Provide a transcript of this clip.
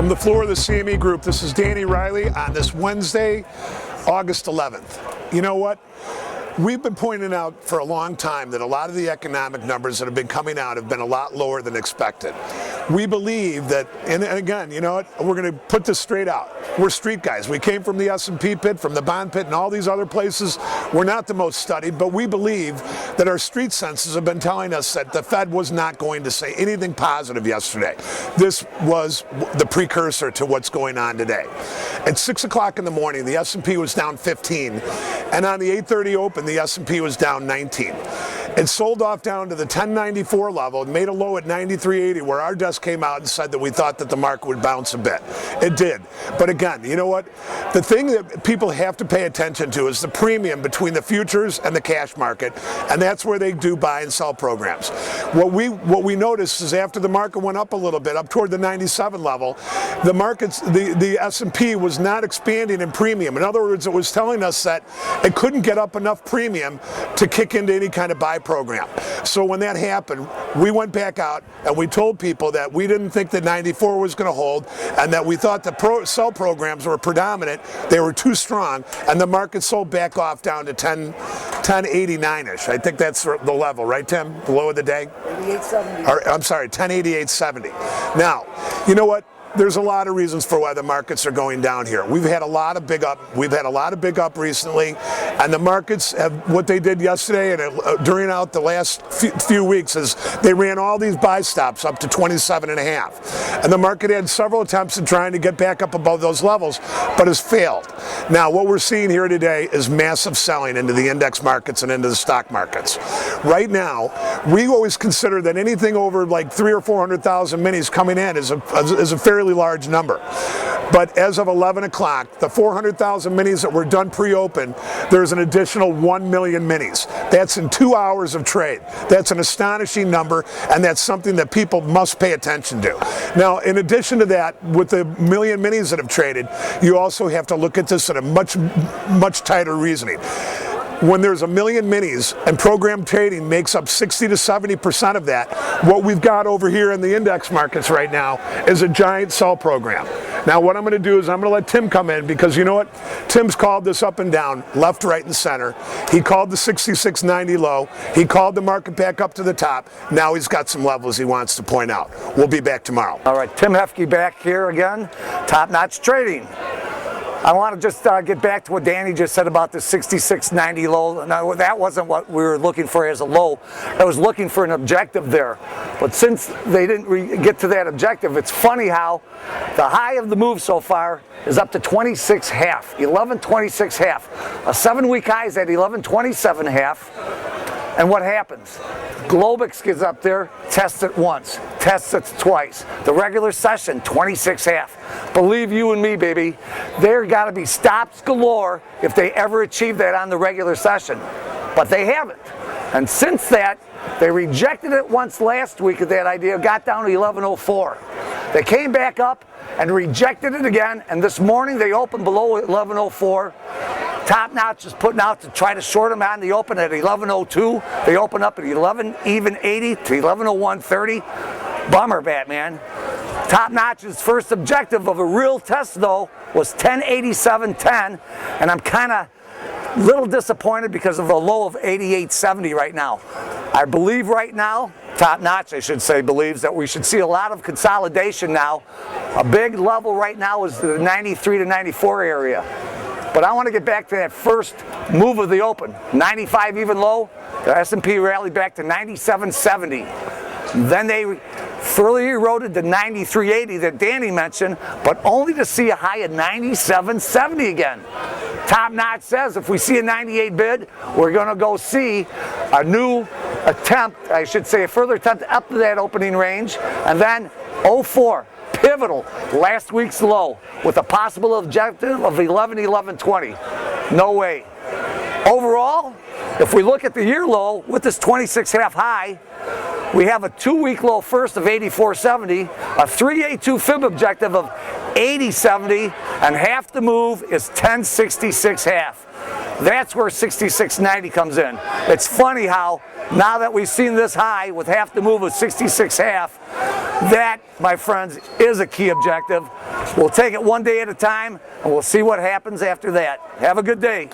From the floor of the CME Group, this is Danny Riley on this Wednesday, August 11th. You know what? We've been pointing out for a long time that a lot of the economic numbers that have been coming out have been a lot lower than expected. We believe that, and again, you know what, we're going to put this straight out. We're street guys. We came from the S&P pit, from the bond pit, and all these other places. We're not the most studied, but we believe that our street senses have been telling us that the Fed was not going to say anything positive yesterday. This was the precursor to what's going on today. At 6 o'clock in the morning, the S&P was down 15, and on the 8:30 open, the S&P was down 19. It sold off down to the 1094 level and made a low at 93.80, where our desk came out and said that we thought that the market would bounce a bit. It did. But again, you know what? The thing that people have to pay attention to is the premium between the futures and the cash market, and that's where they do buy and sell programs. What we noticed is after the market went up a little bit, up toward the 97 level, the S&P was not expanding in premium. In other words, it was telling us that it couldn't get up enough premium to kick into any kind of buy program. So when that happened, we went back out and we told people that we didn't think that 94 was going to hold, and that we thought the sell programs were predominant. They were too strong, and the market sold back off down to 1089-ish. I think that's the level, right, Tim? The low of the day? 88.70. I'm sorry, 1088.70. Now, you know what? There's a lot of reasons for why the markets are going down here. We've had a lot of big up recently, and the markets have, what they did yesterday and during out the last few weeks is they ran all these buy stops up to 27.5, and the market had several attempts at trying to get back up above those levels, but has failed. Now what we're seeing here today is massive selling into the index markets and into the stock markets. Right now, we always consider that anything over like 300,000 or 400,000 minis coming in is a fairly large number. But as of 11 o'clock, the 400,000 minis that were done pre-open, there's an additional 1 million minis. That's in 2 hours of trade. That's an astonishing number, and that's something that people must pay attention to. Now, in addition to that, with the million minis that have traded, you also have to look at this in a much tighter reasoning. When there's a million minis and program trading makes up 60 to 70% of that, what we've got over here in the index markets right now is a giant sell program. Now what I'm going to do is I'm going to let Tim come in, because you know what? Tim's called this up and down, left, right, and center. He called the 66.90 low. He called the market back up to the top. Now he's got some levels he wants to point out. We'll be back tomorrow. All right, Tim Hefke back here again, Top Notch Trading. I want to just get back to what Danny just said about the 66.90 low. Now, that wasn't what we were looking for as a low. I was looking for an objective there. But since they didn't get to that objective, it's funny how the high of the move so far is up to 26.5, 1126.5. A 7-week high is at 1127.5. And what happens? Globex gets up there, tests it once, tests it twice. The regular session, 26.5. Believe you and me, baby, there got to be stops galore if they ever achieve that on the regular session. But they haven't. And since that, they rejected it once last week of that idea, got down to 1104. They came back up and rejected it again, and this morning they opened below 1104. Top Notch is putting out to try to short them on the open at 1102. They open up at 11 even 80 to 1101.30. Bummer, Batman. Top Notch's first objective of a real test, though, was 1087.10, and I'm kind of a little disappointed because of a low of 88.70 right now. I believe right now, Top Notch, I should say, believes that we should see a lot of consolidation now. A big level right now is the 93 to 94 area. But I want to get back to that first move of the open. 95 even low, the S&P rallied back to 97.70. Then they further eroded to 93.80 that Danny mentioned, but only to see a high of 97.70 again. Top Notch says if we see a 98 bid, we're going to go see a new attempt, I should say a further attempt up to that opening range, and then 04. Pivotal, last week's low, with a possible objective of 1120. No way. Overall, if we look at the year low with this 26.5 high, we have a 2-week low first of 84.70, a 382 fib objective of 80.70, and half the move is 1066.5. That's where 66.90 comes in. It's funny how now that we've seen this high with half the move of 66.5, that, my friends, is a key objective. We'll take it one day at a time and we'll see what happens after that. Have a good day.